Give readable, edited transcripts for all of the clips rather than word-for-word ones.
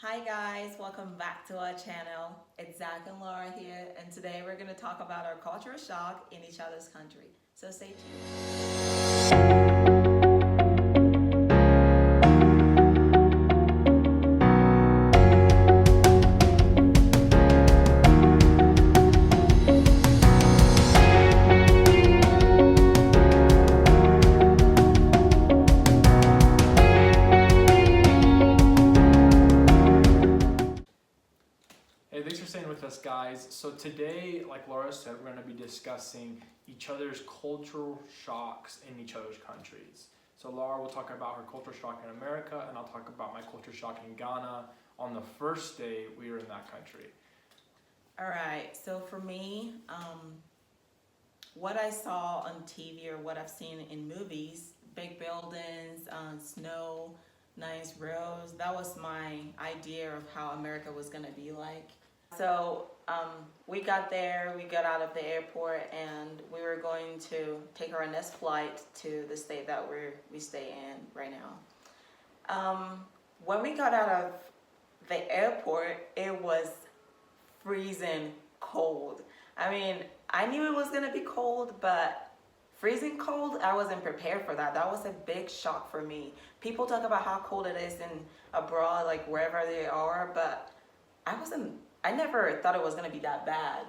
Hi guys, welcome back to our channel. It's Zach and Laura here, and today we're going to talk about our cultural shock in each other's country. So stay tuned. Hey, thanks for staying with us, guys. So today, like Laura said, we're going to be discussing each other's cultural shocks in each other's countries. So Laura will talk about her culture shock in America, and I'll talk about my culture shock in Ghana on the first day we were in that country. All right, so for me, what I saw on TV or what I've seen in movies, big buildings, snow, nice roads, that was my idea of how America was going to be like. So we got there, we got out of the airport, and we were going to take our next flight to the state that we stay in right now. When we got out of the airport, it was freezing cold. I mean, I knew it was gonna be cold, but freezing cold, I wasn't prepared for that. That was a big shock for me. People talk about how cold it is in abroad, like wherever they are, but I never thought it was gonna be that bad.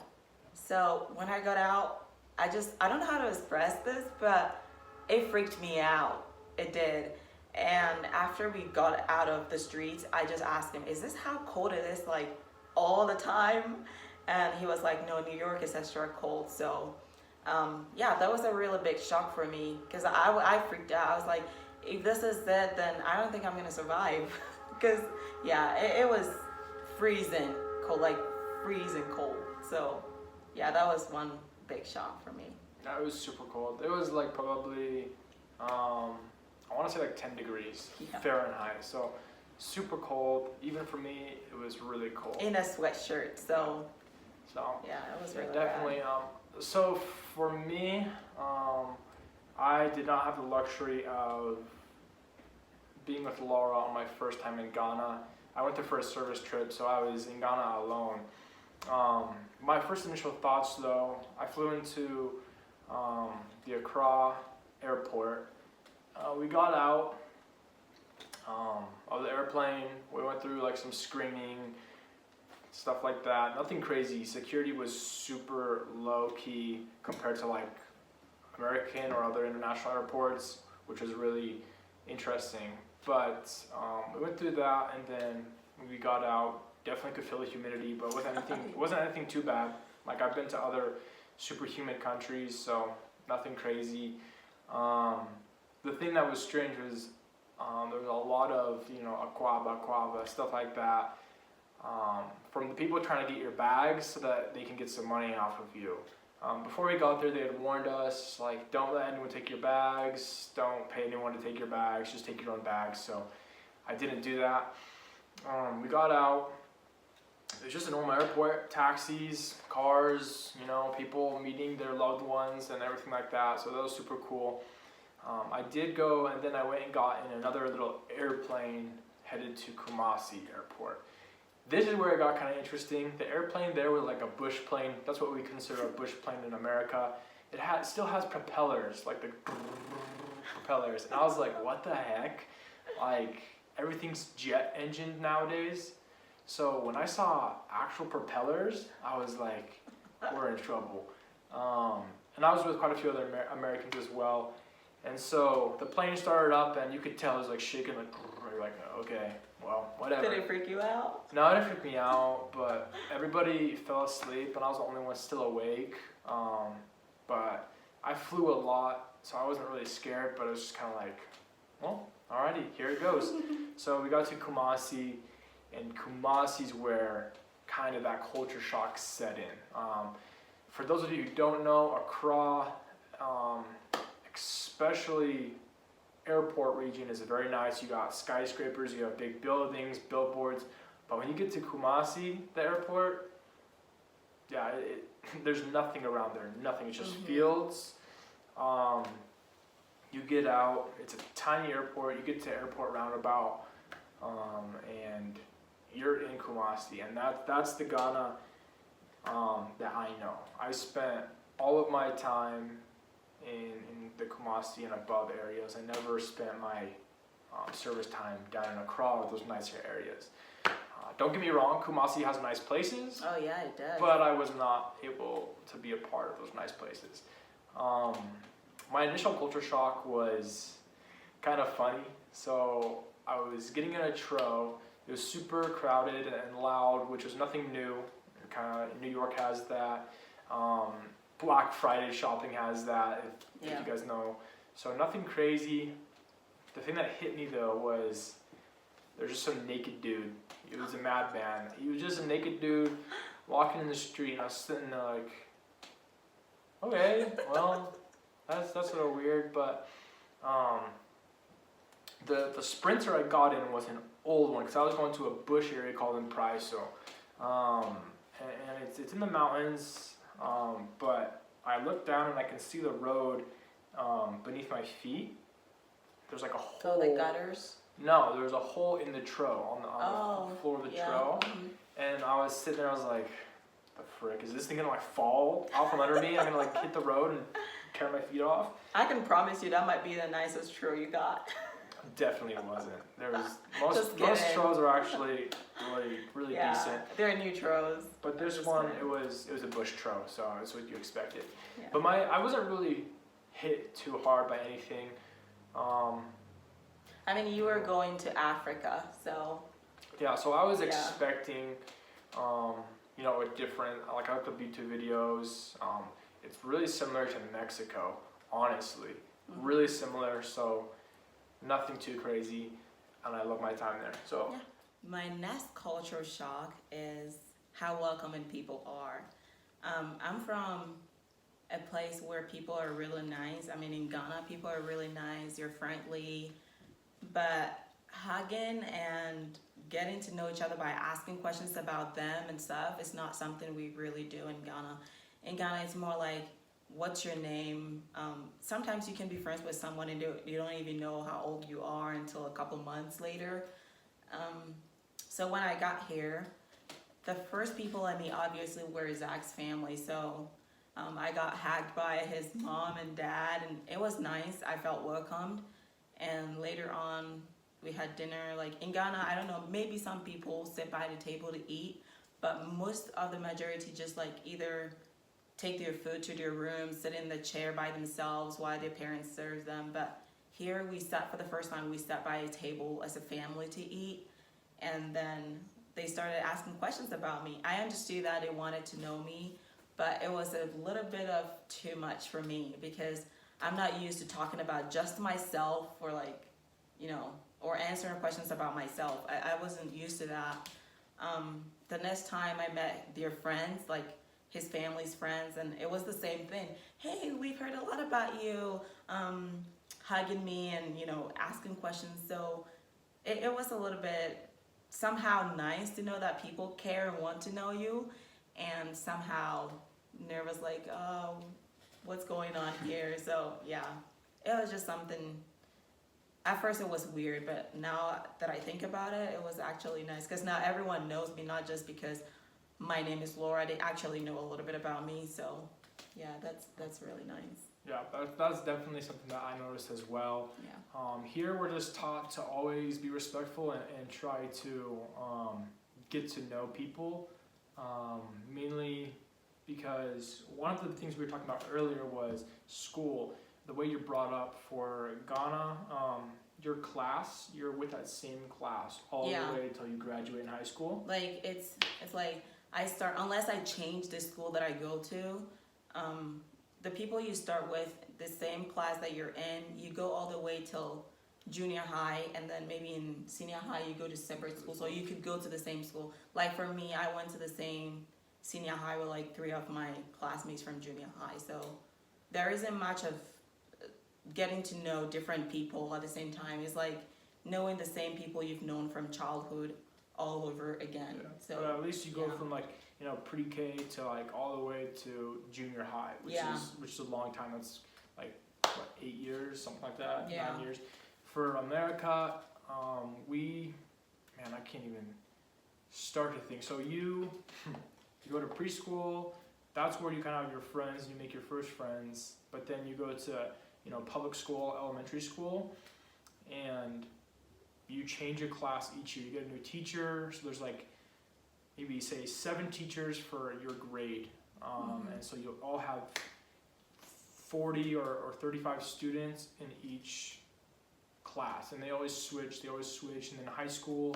So when I got out, I don't know how to express this, but it freaked me out. It did. And after we got out of the streets, I just asked him, is this how cold it is like all the time? And he was like, no, New York is extra cold. So yeah, that was a really big shock for me because I freaked out. I was like, if this is it, then I don't think I'm gonna survive. Because yeah, it was freezing cold, like freezing cold. So yeah, that was one big shock for me. Yeah, it was super cold. It was like probably, I want to say like 10 degrees Fahrenheit. So super cold. Even for me, it was really cold. In a sweatshirt, so yeah, it was really definitely. bad. So for me, I did not have the luxury of being with Laura on my first time in Ghana. I went there for a service trip, so I was in Ghana alone. My first initial thoughts, though, I flew into the Accra airport. We got out of the airplane. We went through like some screening, stuff like that. Nothing crazy. Security was super low key compared to like American or other international airports, which was really interesting. But we went through that, and then when we got out, definitely could feel the humidity, but wasn't anything too bad. Like I've been to other super humid countries, so nothing crazy. The thing that was strange was there was a lot of aquaba, stuff like that, from the people trying to get your bags so that they can get some money off of you. Before we got there, they had warned us, like, don't let anyone take your bags, don't pay anyone to take your bags, just take your own bags. So I didn't do that. We got out. It was just a normal airport, taxis, cars, people meeting their loved ones and everything like that. So that was super cool. I did go, and then I went and got in another little airplane headed to Kumasi Airport. This is where it got kind of interesting. The airplane there was like a bush plane. That's what we consider a bush plane in America. It still has propellers, like the propellers. And I was like, what the heck? Like, everything's jet engined nowadays. So when I saw actual propellers, I was like, we're in trouble. And I was with quite a few other Americans as well. And so the plane started up, and you could tell it was like shaking, like, you're like, okay, well, whatever. Did it freak you out? No, it didn't freak me out, but everybody fell asleep, and I was the only one still awake. But I flew a lot, so I wasn't really scared, but it was just kind of like, well, alrighty, here it goes. So we got to Kumasi, and Kumasi's where kind of that culture shock set in. For those of you who don't know, Accra, especially airport region, is very nice. You got skyscrapers, you have big buildings, billboards. But when you get to Kumasi, the airport, yeah, there's nothing around there. Nothing. It's just fields. You get out. It's a tiny airport. You get to airport roundabout, and you're in Kumasi, and that's the Ghana that I know. I spent all of my time in the Kumasi and above areas. I never spent my service time down in Accra or those nicer areas. Don't get me wrong, Kumasi has nice places. Oh yeah, it does. But I was not able to be a part of those nice places. My initial culture shock was kind of funny. So I was getting in a tro. It was super crowded and loud, which was nothing new. Kind of New York has that. Black Friday shopping has that, if you guys know. So nothing crazy. The thing that hit me though was there's just some naked dude. He was a madman. He was just a naked dude walking in the street, and I was sitting there like, okay, well, that's a little weird, but the Sprinter I got in was an old one because I was going to a bush area called Impriso, and it's in the mountains, but I look down and I can see the road beneath my feet. There's like a hole. Oh, the gutters? No, there was a hole in the tro, on the floor of the tro. Mm-hmm. And I was sitting there, I was like, the frick, is this thing gonna like fall out from under me? I'm gonna like hit the road and tear my feet off? I can promise you that might be the nicest tro you got. Definitely wasn't. There was most tros are actually really decent. They're new tros. But this one, it was a bush tro, so it's what you expected. Yeah. But I wasn't really hit too hard by anything. I mean, you were going to Africa, so. Yeah, so I was expecting, a different, like I looked up YouTube videos. It's really similar to Mexico, honestly. Mm-hmm. Really similar, so nothing too crazy, and I love my time there. So. My next cultural shock is how welcoming people are. I'm from a place where people are really nice. I mean, in Ghana, people are really nice. You're friendly. But hugging and getting to know each other by asking questions about them and stuff is not something we really do in Ghana. In Ghana, it's more like, what's your name? Sometimes you can be friends with someone and you don't even know how old you are until a couple months later. So when I got here, the first people I meet obviously were Zach's family. So I got hugged by his mom and dad, and it was nice. I felt welcomed. And later on, we had dinner. Like in Ghana, I don't know, maybe some people sit by the table to eat, but most of the majority just like either take their food to their room, sit in the chair by themselves while their parents serve them. But here we sat for the first time, we sat by a table as a family to eat. And then they started asking questions about me. I understood that they wanted to know me, but it was a little bit of too much for me because I'm not used to talking about just myself or like, or answering questions about myself. I wasn't used to that. The next time I met their friends, like his family's friends, and it was the same thing. Hey, we've heard a lot about you, hugging me and, asking questions. So it was a little bit somehow nice to know that people care and want to know you, and somehow nervous like, oh, what's going on here? So yeah, it was just something. At first it was weird, but now that I think about it, it was actually nice because now everyone knows me, not just because my name is Laura. They actually know a little bit about me. So yeah, that's really nice. Yeah, that's definitely something that I noticed as well. Yeah. Here we're just taught to always be respectful and try to get to know people, mainly because one of the things we were talking about earlier was school. The way you're brought up for Ghana, your class, you're with that same class all the way until you graduate in high school. Like it's like I start, unless I change the school that I go to, the people you start with, the same class that you're in, you go all the way till junior high, and then maybe in senior high you go to separate schools, so you could go to the same school. Like for me, I went to the same senior high with like 3 of my classmates from junior high, so there isn't much of getting to know different people at the same time. It's like knowing the same people you've known from childhood all over again. Yeah. So but at least you go from like pre-K to like all the way to junior high, which is a long time. That's like what, 8 years, something like that, 9 years. For America, I can't even start to think. So you go to preschool, that's where you kind of have your friends, you make your first friends, but then you go to, public school, elementary school, and you change your class each year. You get a new teacher, so there's like maybe say 7 teachers for your grade, and so you'll all have 40 or 35 students in each class, and they always switch, and then in high school,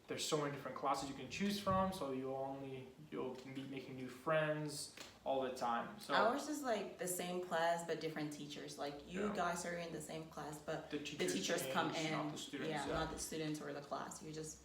there's so many different classes you can choose from, so you'll be making new friends all the time. So ours is like the same class but different teachers. Like you guys are in the same class, but the teachers come in, not the students, not the students or the class. You just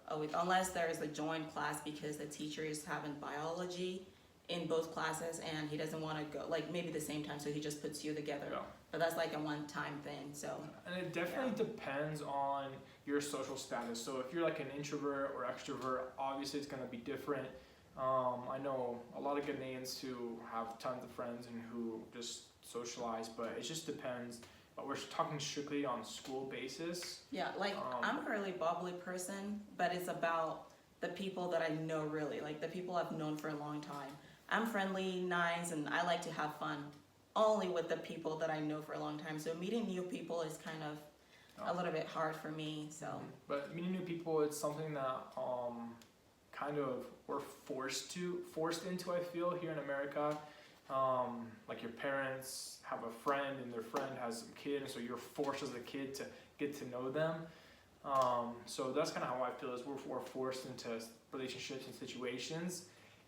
unless there is a joint class because the teacher is having biology in both classes and he doesn't want to go like maybe the same time, so he just puts you together. But that's like a one-time thing. So and it definitely depends on your social status. So if you're like an introvert or extrovert, obviously it's going to be different. I know a lot of Ghanaians who have tons of friends and who just socialize, but it just depends. But we're talking strictly on school basis. Yeah, like I'm a really bubbly person, but it's about the people that I know really, like the people I've known for a long time. I'm friendly, nice, and I like to have fun only with the people that I know for a long time. So meeting new people is kind of a little bit hard for me. So, but meeting new people, it's something that kind of we're forced into. I feel here in America, like your parents have a friend and their friend has some kid, and so you're forced as a kid to get to know them. So that's kind of how I feel. Is we're forced into relationships and situations.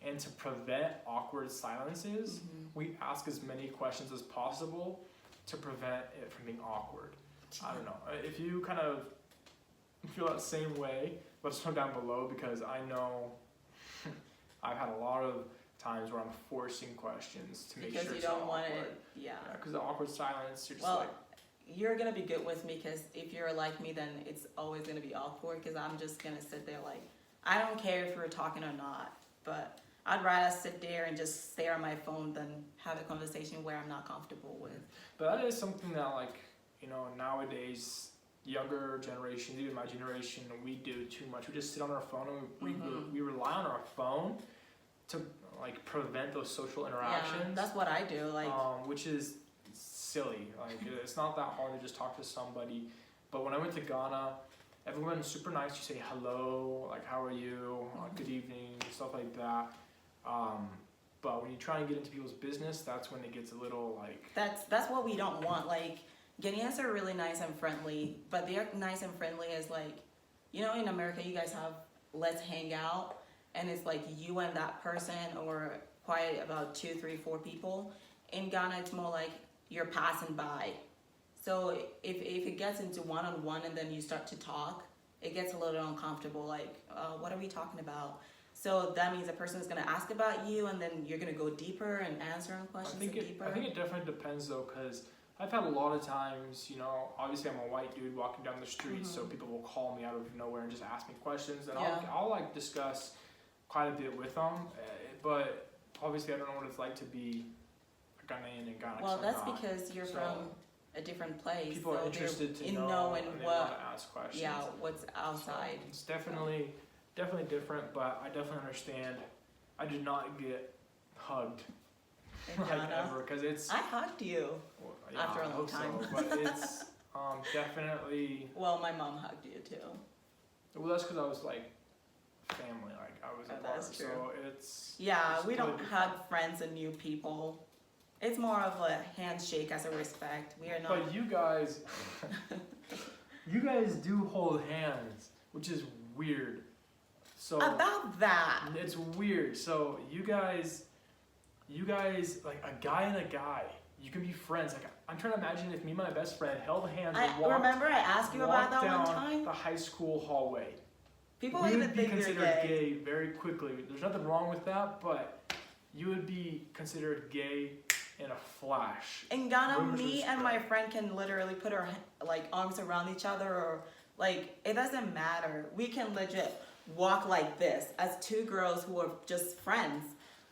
And to prevent awkward silences, we ask as many questions as possible to prevent it from being awkward. I don't know. If you kind of feel that same way, let us know down below, because I know I've had a lot of times where I'm forcing questions to make sure because you it's don't not want awkward. it. Yeah. Because the awkward silence, you're just you're gonna be good with me because if you're like me, then it's always gonna be awkward because I'm just gonna sit there like I don't care if we're talking or not, but I'd rather sit there and just stare at my phone than have a conversation where I'm not comfortable with. But that is something that, like, nowadays, younger generations, even my generation, we do too much. We just sit on our phone and we rely on our phone to, like, prevent those social interactions. Yeah, that's what I do. Like, which is silly. Like, it's not that hard to just talk to somebody. But when I went to Ghana, everyone's super nice. You say hello, like, how are you, good evening, stuff like that. But when you try and get into people's business, that's when it gets a little like... That's what we don't want. Like, Ghanaians are really nice and friendly, but they're nice and friendly as like, in America you guys have let's hang out, and it's like you and that person or quite about 2, 3, 4 people. In Ghana, it's more like you're passing by. So if it gets into one-on-one and then you start to talk, it gets a little uncomfortable. Like, what are we talking about? So that means a person is going to ask about you, and then you're going to go deeper and answer questions deeper. I think it definitely depends, though, because I've had a lot of times, obviously I'm a white dude walking down the street, so people will call me out of nowhere and just ask me questions, and I'll like discuss quite a bit with them, but obviously I don't know what it's like to be a Ghanaian in Ghana. Well, that's because you're from a different place. People are interested to know and they want to ask questions. Yeah, what's outside. So it's definitely different, but I definitely understand. I did not get hugged like ever, because it's... I hugged you after a long time. So, but it's definitely... Well, my mom hugged you too. Well, that's because I was like family, like I was a part. That's true. So it's... Yeah, it's we don't different. hug friends and new people. It's more of a handshake as a respect. We are not... But you guys... you guys do hold hands, which is weird. So about that. It's weird. So you guys, like a guy and a guy, you can be friends. Like I'm trying to imagine if me and my best friend held hands and walked. Remember I asked you about that one time? The high school hallway. People even think you're considered gay very quickly. There's nothing wrong with that, but you would be considered gay in a flash. In Ghana, me and my friend can literally put our arms around each other, or it doesn't matter. We can legit walk like this as 2 girls who are just friends.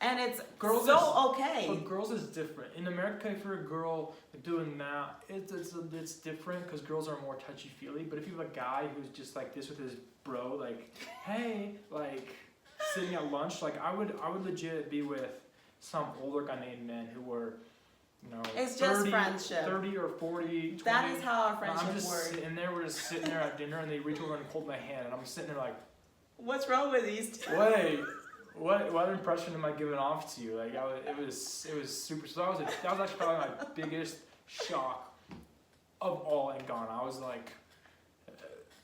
And it's Girls so is- okay. But girls is different. In America, if you're a girl doing that, it's different because girls are more touchy-feely. But if you have a guy who's just like this with his bro, like, hey, like, sitting at lunch, like, I would legit be with some older guy named men who were, you know, It's just friendship. 30 or 40, 20. That is how our I'm friendship just works. sitting there, we're just sitting there at dinner, and they reach over and hold my hand, and I'm sitting there like, What's wrong with these two? wait, what impression am I giving off to you? Like, it was super. So that was actually probably my biggest shock of all in Ghana. I was like,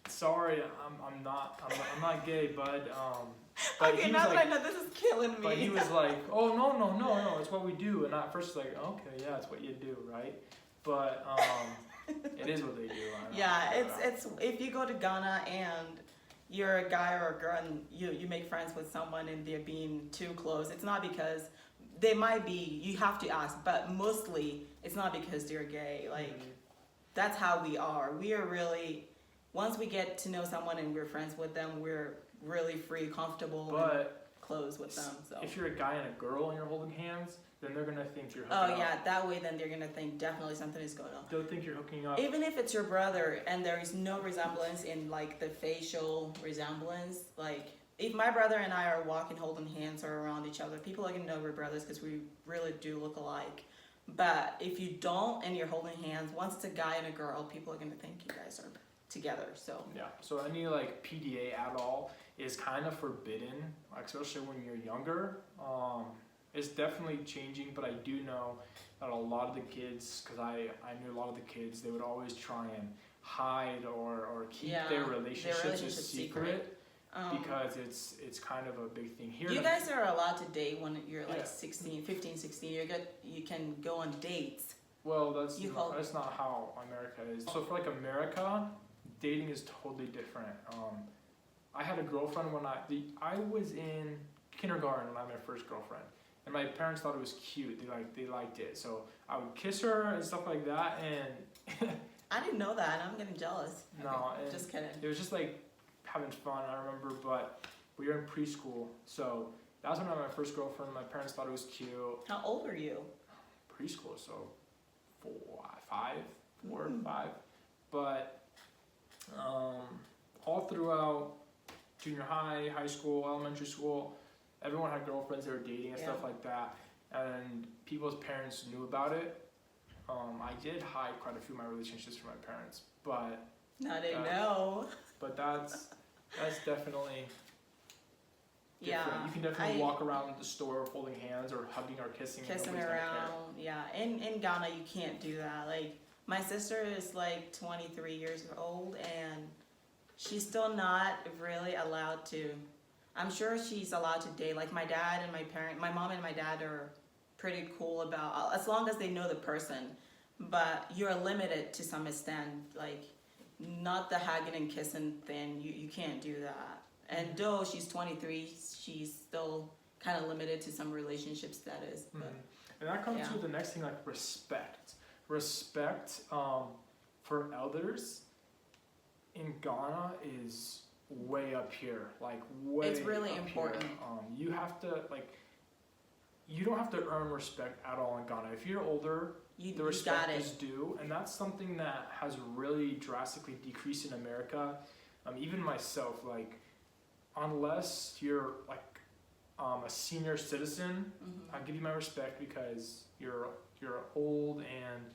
sorry, I'm not gay, bud. But Okay, he now was that like, I know, this is killing me. but he was like, oh no, it's what we do. And at first, like, okay, yeah, it's what you do, right? But it is what they do. I know. Yeah, it's if you go to Ghana and you're a guy or a girl and you make friends with someone and they're being too close, it's not because they might be, you have to ask, but mostly it's not because they're gay. Like, that's how we are. We are really, once we get to know someone and we're friends with them, we're really free, comfortable, and But close with them. So. if you're a guy and a girl and you're holding hands, then they're gonna think you're hooking Oh up. yeah, that way then they're gonna think definitely something is going on. They'll think you're hooking up. Even if it's your brother and there is no resemblance in like the facial resemblance, like if my brother and I are walking holding hands or around each other, people are gonna know we're brothers because we really do look alike. But if you don't and you're holding hands, once it's a guy and a girl, people are gonna think you guys are together. So Yeah. So any like PDA at all is kind of forbidden, like, especially when you're younger. It's definitely changing, but I do know that a lot of the kids, because I knew a lot of the kids, they would always try and hide or keep their relationships a secret. Because it's kind of a big thing here. You guys are allowed to date when you're like Yeah. 16, 15, 16. You can go on dates. Well, that's You not, hold- that's not how America is. So for like America, dating is totally different. I had a girlfriend when I was in kindergarten when I had my first girlfriend, and my parents thought it was cute. They liked it, so I would kiss her and stuff like that. And I didn't know that. I'm getting jealous. No, Okay, and just kidding. it was just like having fun. I remember, but we were in preschool, so that was when I had my first girlfriend. My parents thought it was cute. How old are you? Preschool, so 4, 5, 4 or Mm. 5. But all throughout junior high, high school, elementary school, everyone had girlfriends they were dating and stuff Yeah. like that. And people's parents knew about it. I did hide quite a few of my relationships from my parents, but Now they know. that's definitely different. Yeah. You can definitely walk around the store holding hands or hugging or kissing. and Kissing nobody's gonna care. around. Yeah. In Ghana, you can't do that. Like, my sister is like 23 years old and she's still not really allowed to. I'm sure she's allowed to date. Like, my dad and my mom and my dad are pretty cool about, as long as they know the person. But you're limited to some extent. Like, not the hugging and kissing thing. You can't do that. And though she's 23, she's still kind of limited to some relationship status. But And that comes Yeah. to the next thing, like respect. Respect for elders in Ghana is way up here, like way. It's really up important. Here. You have to you don't have to earn respect at all in Ghana. If you're older, you the got respect it. is due, and that's something that has really drastically decreased in America. Even myself, like, unless you're like a senior citizen, Mhm. I give you my respect because you're old and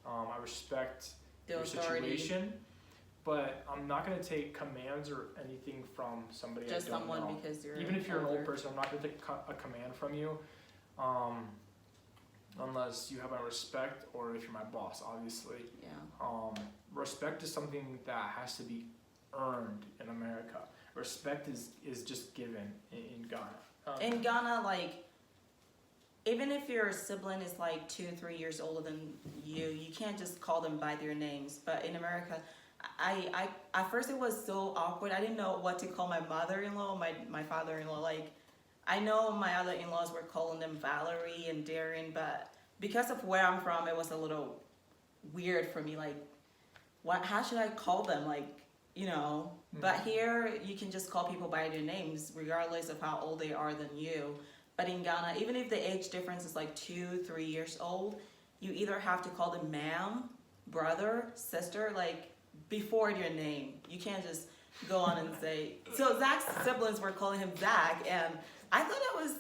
I respect The your authority. situation. But I'm not gonna take commands or anything from somebody Just I don't someone know. because you're Even if you're an older. old person, I'm not gonna take a command from you, unless you have my respect or if you're my boss, obviously. Yeah. Respect is something that has to be earned in America. Respect is just given in Ghana. In Ghana, like, even if your sibling is like 2 or 3 years older than you can't just call them by their names. But in America, I at first it was so awkward. I didn't know what to call my mother-in-law, my father-in-law. Like, I know my other in-laws were calling them Valerie and Darren, but because of where I'm from, it was a little weird for me. Like, how should I call them? Like, you know. But here, you can just call people by their names, regardless of how old they are than you. But in Ghana, even if the age difference is like 2, 3 years old, you either have to call them ma'am, brother, sister, like before your name. You can't just go on and say. So Zach's siblings were calling him Zach, and I thought that was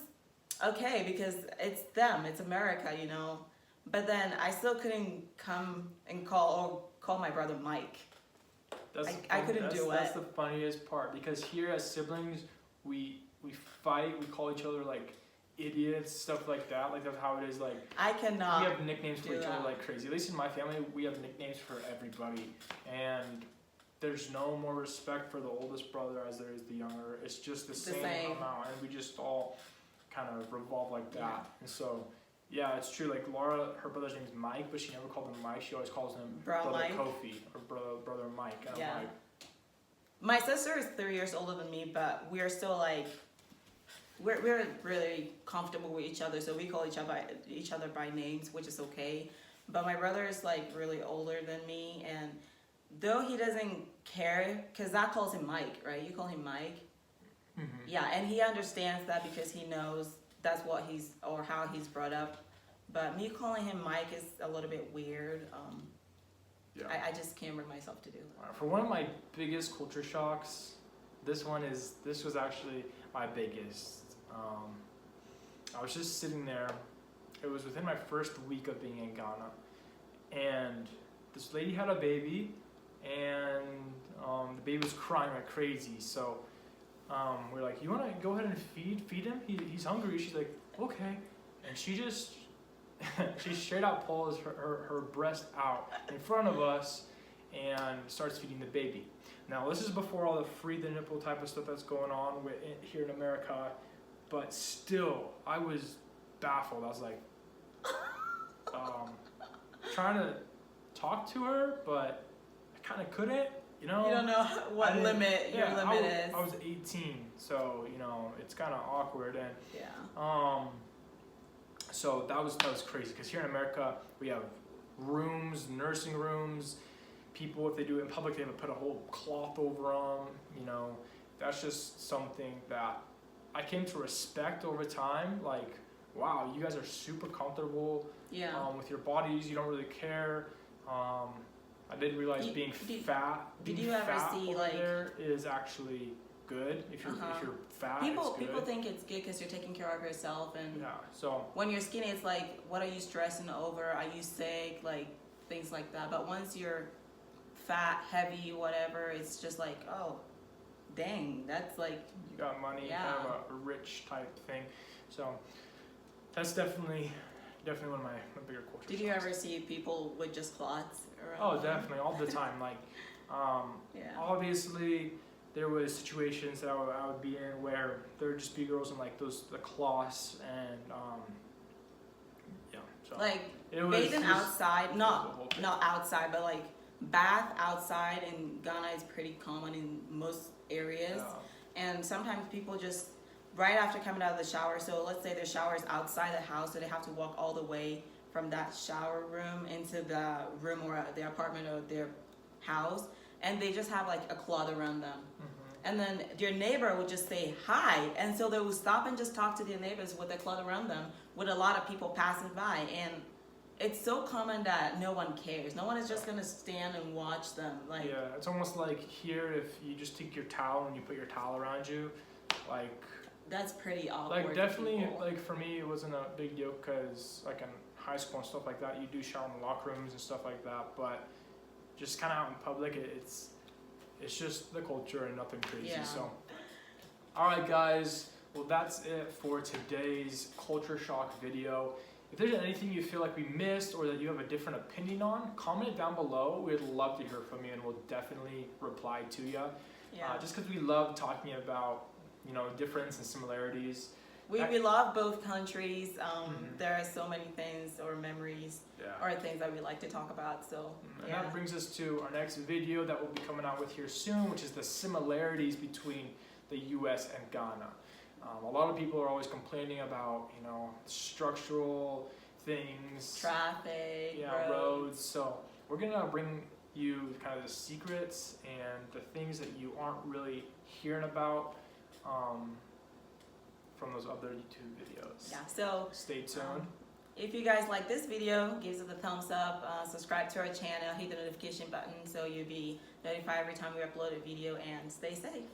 okay because it's them, it's America, you know. But then I still couldn't come and call my brother Mike. I couldn't do it. That's the funniest part, because here as siblings, we fight, we call each other like idiots, stuff like that. Like that's how it is. Like I cannot. we have nicknames for each that. other like crazy. At least in my family, we have nicknames for everybody, and there's no more respect for the oldest brother as there is the younger. It's just the same amount, and we just all kind of revolve like that. Yeah. And so, yeah, it's true. Like Laura, her brother's name is Mike, but she never called him Mike. She always calls him brother Mike. Kofi or brother Mike. And Yeah. I'm like, My sister is 3 years older than me, but we're still like, we're really comfortable with each other, so we call each other by names, which is okay. But my brother is like really older than me, and though he doesn't care, because Zach calls him Mike, right? You call him Mike. mm-hmm. Yeah, and he understands that because he knows that's what or how he's brought up. But me calling him Mike is a little bit weird. Yeah. I just can't bring myself to do that. For one of my biggest culture shocks, this was actually my biggest. I was just sitting there. It was within my first week of being in Ghana, and this lady had a baby, and the baby was crying like crazy. So we're like, "You want to go ahead and feed him? He's hungry." She's like, "Okay," and she just she straight out pulls her breast out in front of us and starts feeding the baby. Now this is before all the free the nipple type of stuff that's going on here in America, but still I was baffled. I was like trying to talk to her, but I kind of couldn't, you know. You don't know what your limit is. I was 18, so you know it's kind of awkward, and yeah. So that was crazy, because here in America we have rooms, nursing rooms. People, if they do it in public, they have to put a whole cloth over them. You know, that's just something that I came to respect over time. Like, wow, you guys are super comfortable with your bodies. You don't really care. I did realize being fat there is actually good. If you're fat, people it's good. People think it's good because you're taking care of yourself, and so when you're skinny, it's like, what are you stressing over? Are you sick? Like things like that. But once you're fat, heavy, whatever, it's just like, oh, dang, that's like you got money, kind of a rich type thing. So that's definitely one of my bigger cultures. Did you ever see people with just clots around? Oh, definitely, all the time. Like, obviously, there was situations that I would be in where there would just be girls in like the cloths, and so like it was bathing outside, not outside, but like bath outside in Ghana is pretty common in most areas, and sometimes people just right after coming out of the shower. So let's say their shower is outside the house, so they have to walk all the way from that shower room into the room or the apartment or their house, and they just have like a cloth around them. And then your neighbor would just say hi, and so they would stop and just talk to their neighbors with a cloth around them, with a lot of people passing by. And it's so common that no one cares. No one is just gonna stand and watch them. Like, yeah, it's almost like here, if you just take your towel and you put your towel around you, like, that's pretty awkward. Like, definitely, like for me, it wasn't a big deal, because like in high school and stuff like that, you do shower in the locker rooms and stuff like that. But just kind of out in public, it's just the culture and nothing crazy. Yeah. So, all right, guys. Well, that's it for today's culture shock video. If there's anything you feel like we missed or that you have a different opinion on, comment it down below. We'd love to hear from you, and we'll definitely reply to you. Just because we love talking about, difference and similarities. We love both countries. There are so many things or memories or things that we like to talk about. So, and that brings us to our next video that we'll be coming out with here soon, which is the similarities between the U.S. and Ghana. A lot of people are always complaining about, structural things, traffic, roads. So we're gonna bring you kind of the secrets and the things that you aren't really hearing about. from those other YouTube videos. Yeah, so Stay tuned. if you guys like this video, give us a thumbs up, subscribe to our channel, hit the notification button so you'll be notified every time we upload a video, and stay safe.